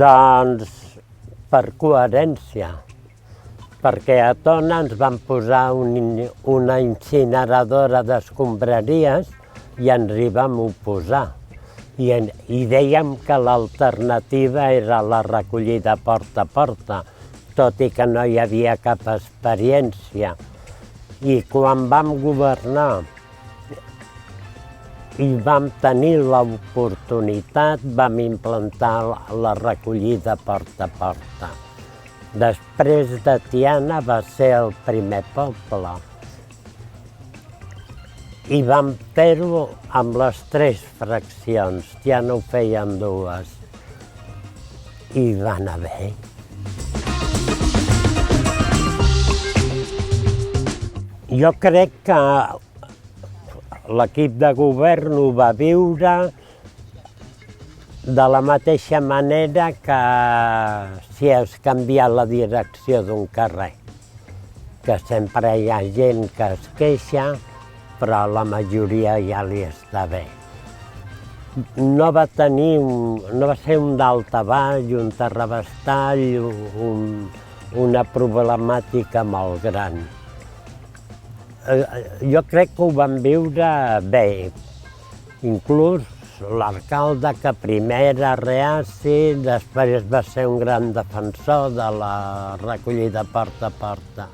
Doncs per coherència, perquè a Tona ens van posar una incineradora d'escombraries i ens hi vam oposar. I dèiem que l'alternativa era la recollida porta a porta, tot i que no hi havia cap experiència. I quan vam governar i vam tenir l'oportunitat, vam implantar la recollida porta a porta. Després de Tiana va ser el primer poble. I vam fer-ho amb les 3 fraccions, ja no ho feien 2. I va anar bé. Jo crec que l'equip de govern ho va viure de la mateixa manera que si has canviat la direcció d'un carrer, que sempre hi ha gent que es queixa, però la majoria ja li està bé. No va ser un daltabaix, un terrabastall, una problemàtica molt gran. Jo crec que ho van viure bé, inclús l'alcalde, que primer era reaci, després va ser un gran defensor de la recollida porta a porta.